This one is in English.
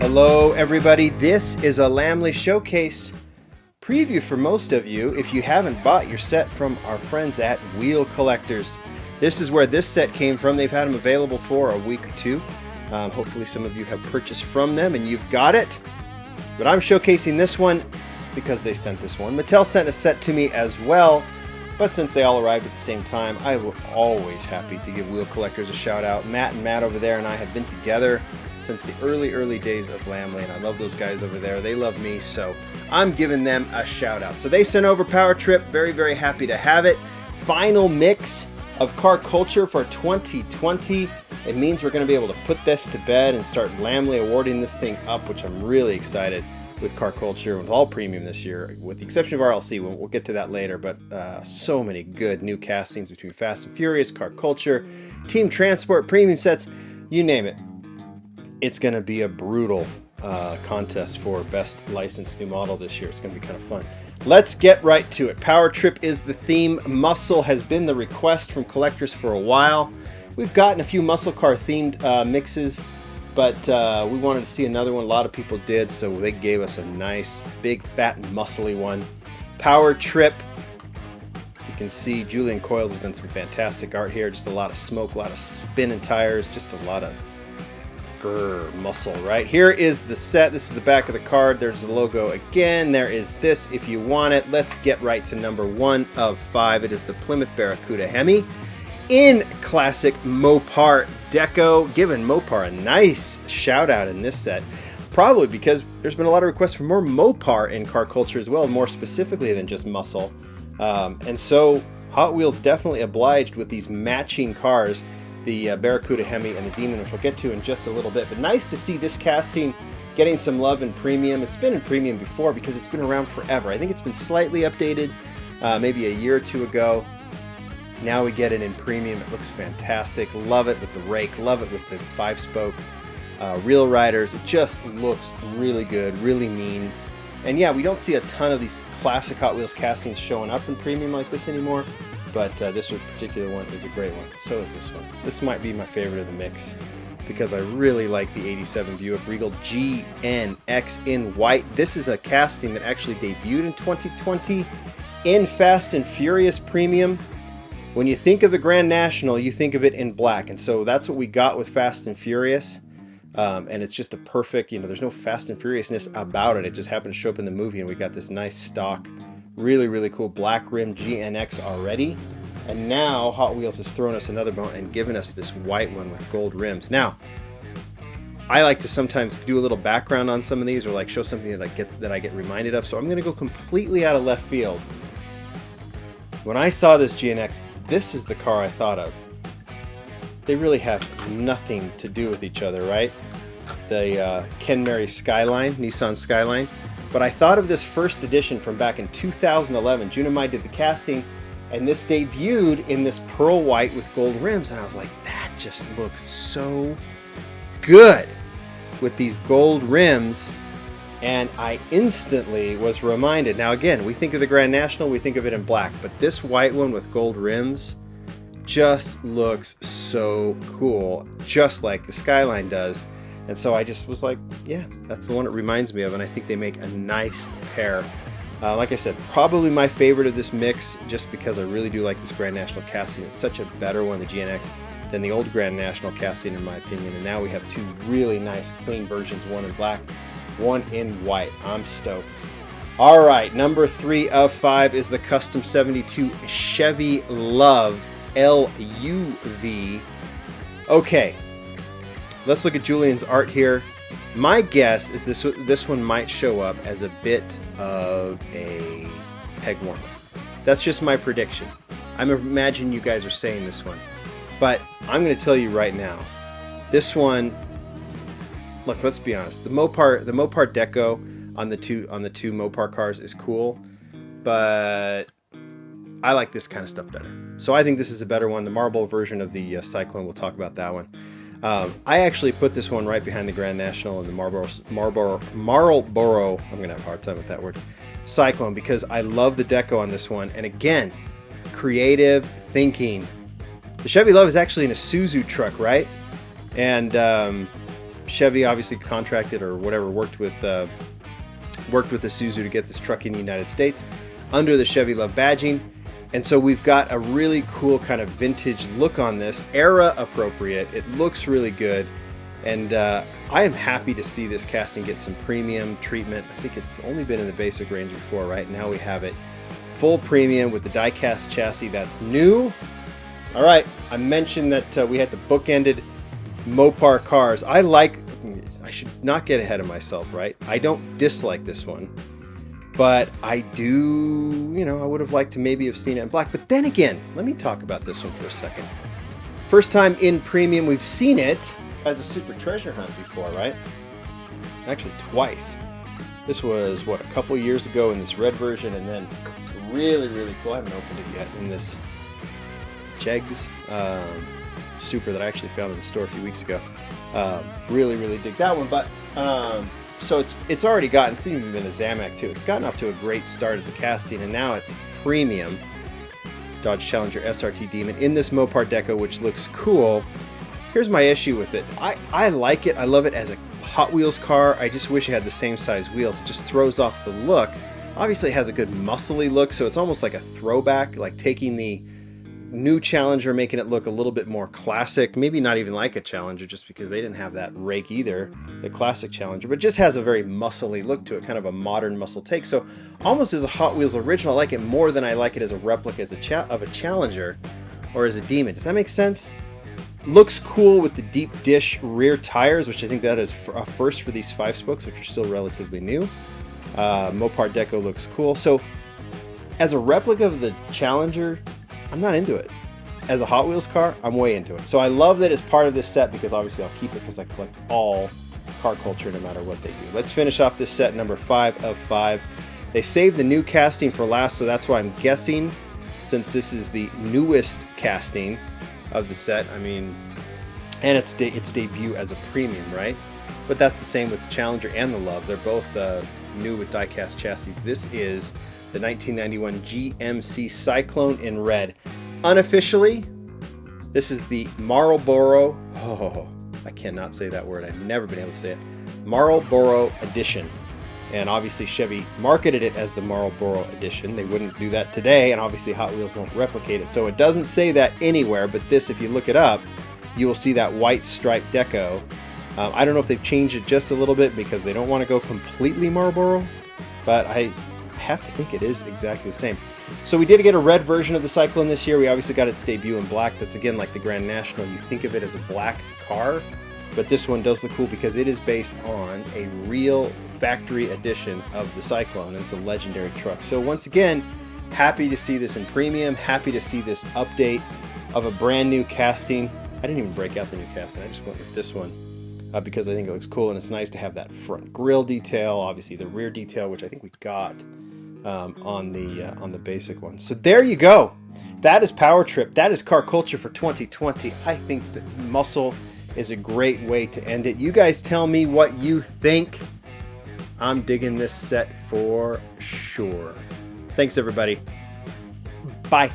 Hello everybody, this is a Lamley Showcase preview for most of you if you haven't bought your set from our friends at Wheel Collectors. This is where this set came from. They've had them available for a week or two. Hopefully some of you have purchased from them and you've got it. But I'm showcasing this one because they sent this one. Mattel sent a set to me as well, but since they all arrived at the same time, I will always happy to give Wheel Collectors a shout out. Matt over there and I have been together since the early days of Lamley, and I love those guys over there. They love me, so I'm giving them a shout out. So they sent over Power Trip. Very happy to have it. Final mix of car culture for 2020. It means we're going to be able to put this to bed and start Lamley awarding this thing up, which I'm really excited with car culture, with all premium this year, with the exception of RLC. We'll get to that later, but so many good new castings between Fast and Furious, car culture, Team Transport, premium sets, you name it. It's going to be a brutal contest for best licensed new model this year. It's going to be kind of fun. Let's get right to it. Power Trip is the theme. Muscle has been the request from collectors for a while. We've gotten a few muscle car themed mixes, but we wanted to see another one. A lot of people did, so they gave us a nice, big, fat, and muscly one. Power Trip. You can see Julian Coils has done some fantastic art here. Just a lot of smoke, a lot of spinning tires, just a lot of muscle. Right here is the set. This is the back of the card. There's the logo again. There is this if you want it. Let's get right to number 1 of 5. It is the Plymouth Barracuda Hemi in classic Mopar deco, giving Mopar a nice shout out in this set, probably because there's been a lot of requests for more Mopar in car culture as well, more specifically than just muscle, and so Hot Wheels definitely obliged with these matching cars, the Barracuda Hemi and the Demon, which we'll get to in just a little bit. But nice to see this casting getting some love in premium. It's been in premium before because it's been around forever. I think it's been slightly updated maybe a year or two ago. Now we get it in premium. It looks fantastic. Love it with the rake. Love it with the 5-spoke reel riders. It just looks really good, really mean. And yeah, we don't see a ton of these classic Hot Wheels castings showing up in premium like this anymore. But this particular one is a great one. So is this one. This might be my favorite of the mix because I really like the 87 Buick Regal Gnx in white. This is a casting that actually debuted in 2020 in Fast and Furious Premium. When you think of the Grand National, you think of it in black. And so that's what we got with Fast and Furious. And it's just a perfect, there's no Fast and Furiousness about it. It just happened to show up in the movie, and we got this nice stock, really cool black rim GNX already. And now Hot Wheels has thrown us another bone and given us this white one with gold rims. Now, I like to sometimes do a little background on some of these, or like show something that I get reminded of. So I'm going to go completely out of left field. When I saw this GNX, this is the car I thought of. They really have nothing to do with each other, right? The Ken Mary Skyline, Nissan Skyline. But I thought of this first edition from back in 2011. June and I did the casting, and this debuted in this pearl white with gold rims. And I was like, that just looks so good with these gold rims. And I instantly was reminded. Now again, we think of the Grand National, we think of it in black, but this white one with gold rims just looks so cool, just like the Skyline does. And so I just was like, yeah, that's the one it reminds me of, and I think they make a nice pair. Like I said, probably my favorite of this mix, just because I really do like this Grand National casting. It's such a better one, the GNX, than the old Grand National casting, in my opinion. And now we have two really nice, clean versions, one in black, one in white. I'm stoked. All right, number 3 of 5 is the Custom 72 Chevy Love LUV. Okay, let's look at Julian's art here. My guess is this one might show up as a bit of a peg warmer. That's just my prediction. I imagine you guys are saying this one. But I'm going to tell you right now, this one, look, let's be honest. The Mopar deco on the two Mopar cars is cool, but I like this kind of stuff better. So I think this is a better one. The marble version of the Cyclone, we'll talk about that one. I actually put this one right behind the Grand National and the Marlboro, I'm going to have a hard time with that word, Cyclone, because I love the deco on this one. And again, creative thinking. The Chevy Love is actually in a Isuzu truck, right? And Chevy obviously contracted or whatever, worked with the Isuzu to get this truck in the United States under the Chevy Love badging. And so we've got a really cool kind of vintage look on this, era appropriate. It looks really good. And I am happy to see this casting get some premium treatment. I think it's only been in the basic range before, right? Now we have it full premium with the die-cast chassis that's new. All right, I mentioned that we had the Bookended Mopar cars. I should not get ahead of myself, right? I don't dislike this one, but I do, I would have liked to maybe have seen it in black. But then again, let me talk about this one for a second. First time in premium, we've seen it as a Super Treasure Hunt before, right? Actually, twice. This was, a couple years ago in this red version, and then really, really cool. I haven't opened it yet in this Jegs Super that I actually found in the store a few weeks ago. Really, really dig that one. But so it's already gotten, it's even been a Zamac too. It's gotten off to a great start as a casting, and now it's premium Dodge Challenger SRT Demon in this Mopar deco, which looks cool. Here's my issue with it. I like it. I love it as a Hot Wheels car. I just wish it had the same size wheels. It just throws off the look. Obviously, it has a good muscly look, so it's almost like a throwback, like taking the new Challenger, making it look a little bit more classic. Maybe not even like a Challenger, just because they didn't have that rake either, the classic Challenger, but just has a very muscly look to it, kind of a modern muscle take. So almost as a Hot Wheels original, I like it more than I like it as a replica of a Challenger or as a Demon. Does that make sense? Looks cool with the deep dish rear tires, which I think that is a first for these 5-spokes, which are still relatively new. Mopar deco looks cool. So as a replica of the Challenger, I'm not into it. As a Hot Wheels car, I'm way into it. So I love that it's part of this set, because obviously I'll keep it because I collect all car culture no matter what they do. Let's finish off this set, number 5 of 5. They saved the new casting for last, so that's why I'm guessing, since this is the newest casting of the set, and its debut as a premium, right? But that's the same with the Challenger and the Love. They're both new with die-cast chassis. This is the 1991 GMC Cyclone in red. Unofficially, this is the Marlboro, I cannot say that word. I've never been able to say it. Marlboro Edition. And obviously Chevy marketed it as the Marlboro Edition. They wouldn't do that today, and obviously Hot Wheels won't replicate it. So it doesn't say that anywhere, but this, if you look it up, you will see that white stripe deco. I don't know if they've changed it just a little bit because they don't want to go completely Marlboro, but I have to think it is exactly the same. So we did get a red version of the Cyclone this year. We obviously got its debut in black. That's again like the Grand National. You think of it as a black car, but this one does look cool because it is based on a real factory edition of the Cyclone, and it's a legendary truck. So once again, happy to see this in premium, happy to see this update of a brand new casting. I didn't even break out the new casting, I just went with this one because I think it looks cool, and it's nice to have that front grille detail, obviously the rear detail, which I think we got on the basic one. So there you go. That is Power Trip. That is car culture for 2020. I think that muscle is a great way to end it. You guys tell me what you think. I'm digging this set for sure. Thanks, everybody. Bye.